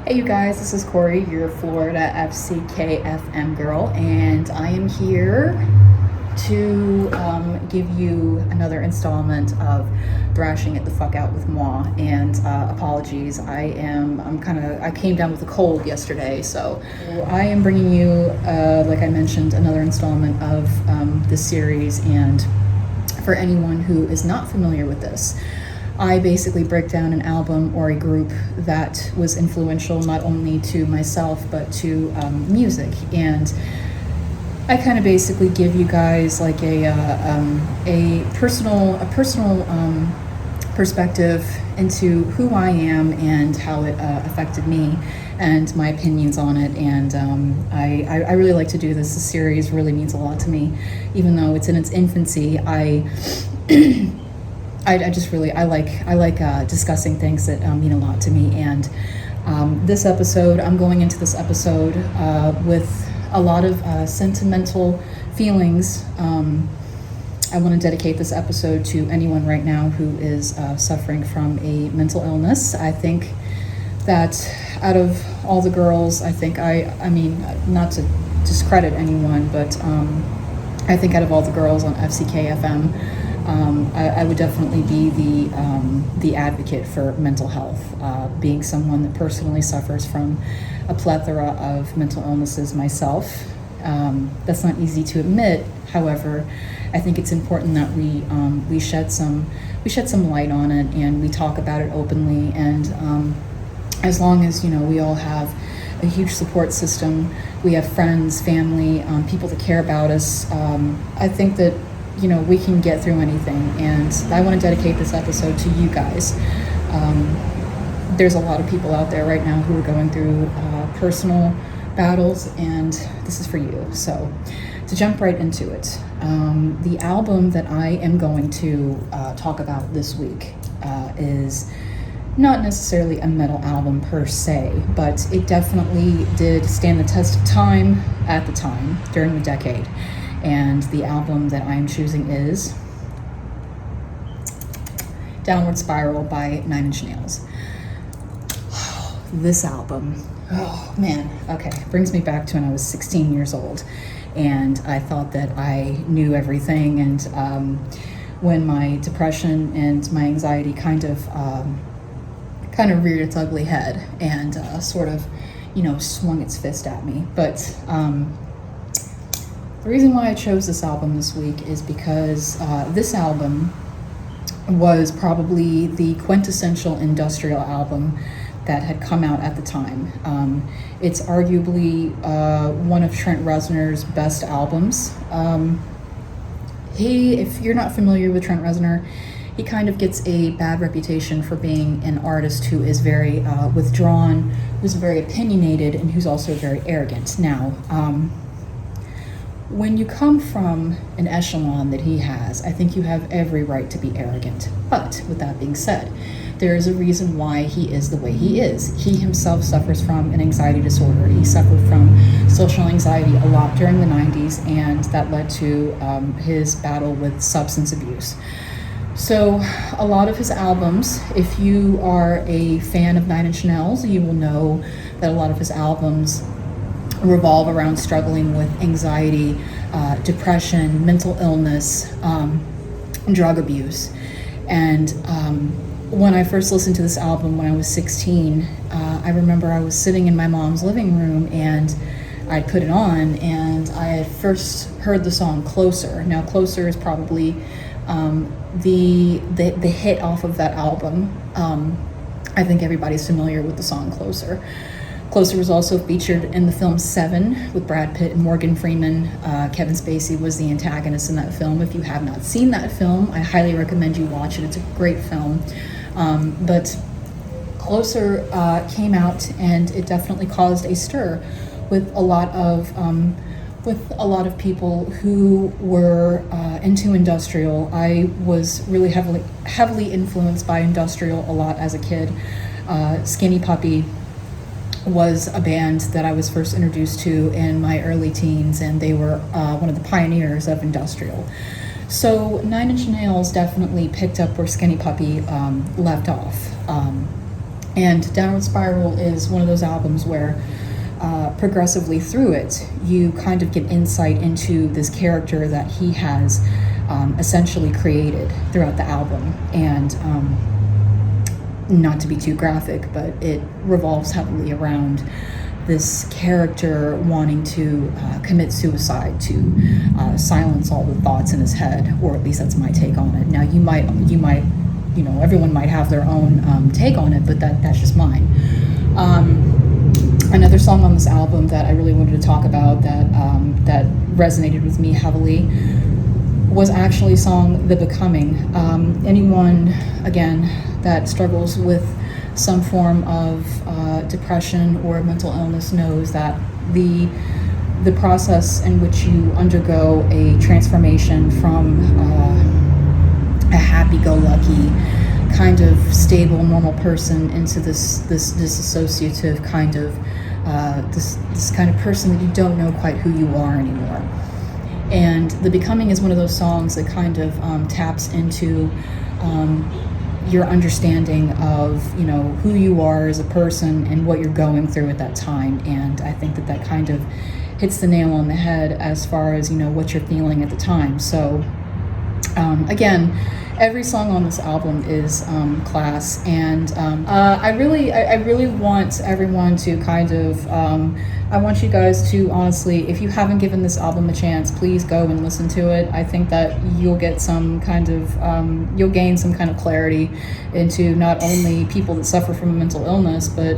Hey you guys, this is Cory, your Florida FCK.FM girl, and I am here to give you another installment of Thrashing It the Fuck Out with Moi. And apologies, I came down with a cold yesterday, so I am bringing you, like I mentioned, another installment of this series. And for anyone who is not familiar with this, I basically break down an album or a group that was influential not only to myself but to music, and I kind of basically give you guys like a personal perspective into who I am and how it affected me and my opinions on it. And I really like to do this. This series really means a lot to me, even though it's in its infancy. I like discussing things that mean a lot to me. And this episode, I'm going into this episode with a lot of sentimental feelings. I want to dedicate this episode to anyone right now who is suffering from a mental illness. I think that out of all the girls, I mean, not to discredit anyone, but I think out of all the girls on FCK.FM, I would definitely be the advocate for mental health, being someone that personally suffers from a plethora of mental illnesses myself. That's not easy to admit. However, I think it's important that we shed some light on it and we talk about it openly. And as long as we all have a huge support system, we have friends, family, people that care about us. I think that we can get through anything, and I want to dedicate this episode to you guys. There's a lot of people out there right now who are going through personal battles, and this is for you. So, to jump right into it, the album that I am going to talk about this week is not necessarily a metal album per se, but it definitely did stand the test of time at the time, during the decade. And the album that I'm choosing is Downward Spiral by 9 Inch Nails. This album, oh man, okay, brings me back to when I was 16 years old, and I thought that I knew everything. And when my depression and my anxiety kind of reared its ugly head and sort of, swung its fist at me. But the reason why I chose this album this week is because this album was probably the quintessential industrial album that had come out at the time. It's arguably one of Trent Reznor's best albums. If you're not familiar with Trent Reznor, he kind of gets a bad reputation for being an artist who is very withdrawn, who's very opinionated, and who's also very arrogant. Now, when you come from an echelon that he has, I think you have every right to be arrogant. But with that being said, there is a reason why he is the way he is. He himself suffers from an anxiety disorder. He suffered from social anxiety a lot during the 90s, and that led to his battle with substance abuse. So a lot of his albums, if you are a fan of 9 Inch Nails, you will know that a lot of his albums revolve around struggling with anxiety, depression, mental illness, drug abuse. And when I first listened to this album when I was 16, I remember I was sitting in my mom's living room and I put it on, and I had first heard the song Closer. Now Closer is probably the hit off of that album. I think everybody's familiar with the song Closer. Closer was also featured in the film Seven with Brad Pitt and Morgan Freeman. Kevin Spacey was the antagonist in that film. If you have not seen that film, I highly recommend you watch it. It's a great film. But Closer came out, and it definitely caused a stir with a lot of people who were into industrial. I was really heavily influenced by industrial a lot as a kid. Skinny Puppy was a band that I was first introduced to in my early teens, and they were one of the pioneers of industrial. So 9 Inch Nails definitely picked up where Skinny Puppy left off. And Downward Spiral is one of those albums where progressively through it, you kind of get insight into this character that he has essentially created throughout the album. And not to be too graphic, but it revolves heavily around this character wanting to commit suicide, to silence all the thoughts in his head, or at least that's my take on it. Now you might, everyone might have their own take on it, but that's just mine. Another song on this album that I really wanted to talk about that resonated with me heavily was actually a song, The Becoming. Anyone, again, that struggles with some form of depression or mental illness knows that the process in which you undergo a transformation from a happy-go-lucky, kind of stable, normal person into this dissociative kind of this kind of person that you don't know quite who you are anymore. And The Becoming is one of those songs that kind of taps into your understanding of, who you are as a person and what you're going through at that time. And I think that kind of hits the nail on the head as far as, what you're feeling at the time. So again, every song on this album is class, and I really want everyone to kind of I want you guys to honestly, if you haven't given this album a chance, please go and listen to it. I think that you'll get some kind of you'll gain some kind of clarity into not only people that suffer from mental illness, but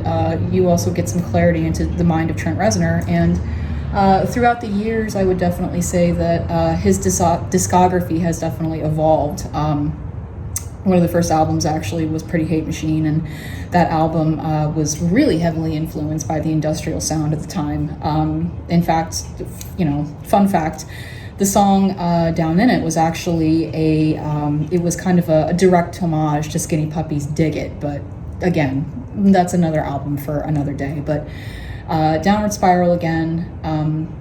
you also get some clarity into the mind of Trent Reznor. And throughout the years, I would definitely say that his discography has definitely evolved. One of the first albums actually was Pretty Hate Machine, and that album was really heavily influenced by the industrial sound at the time. In fact, fun fact, the song Down In It was actually it was kind of a direct homage to Skinny Puppy's Dig It, but again, that's another album for another day. But Downward Spiral, again,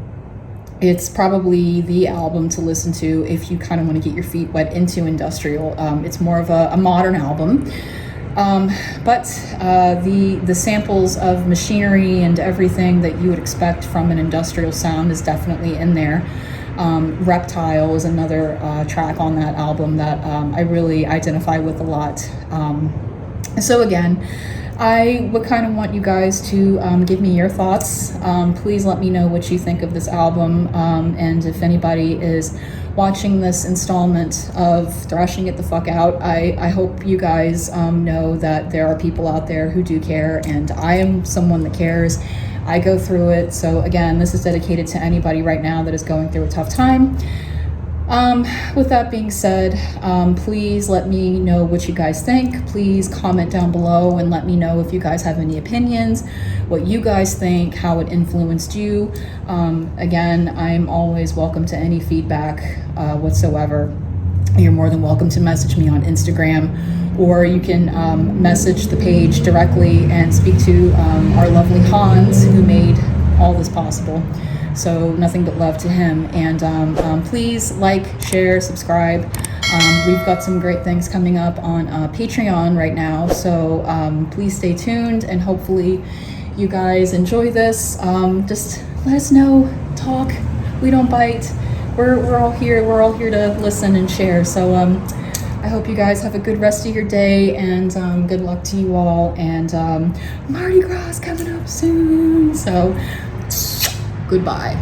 it's probably the album to listen to if you kind of want to get your feet wet into industrial. It's more of a modern album, but the samples of machinery and everything that you would expect from an industrial sound is definitely in there. Reptile is another track on that album that I really identify with a lot. So again, I would kind of want you guys to give me your thoughts. Please let me know what you think of this album, and if anybody is watching this installment of Thrashing It the Fuck Out, I hope you guys know that there are people out there who do care, and I am someone that cares. I go through it, so again, this is dedicated to anybody right now that is going through a tough time. With that being said, please let me know what you guys think. Please comment down below and let me know if you guys have any opinions, what you guys think, how it influenced you. Again, I'm always welcome to any feedback whatsoever. You're more than welcome to message me on Instagram, or you can message the page directly and speak to our lovely Hans, who made all this possible. So nothing but love to him. And please like, share, subscribe. We've got some great things coming up on Patreon right now. So please stay tuned, and hopefully you guys enjoy this. Just let us know, talk. We don't bite. We're all here. We're all here to listen and share. So I hope you guys have a good rest of your day, and good luck to you all. And Mardi Gras coming up soon. So goodbye.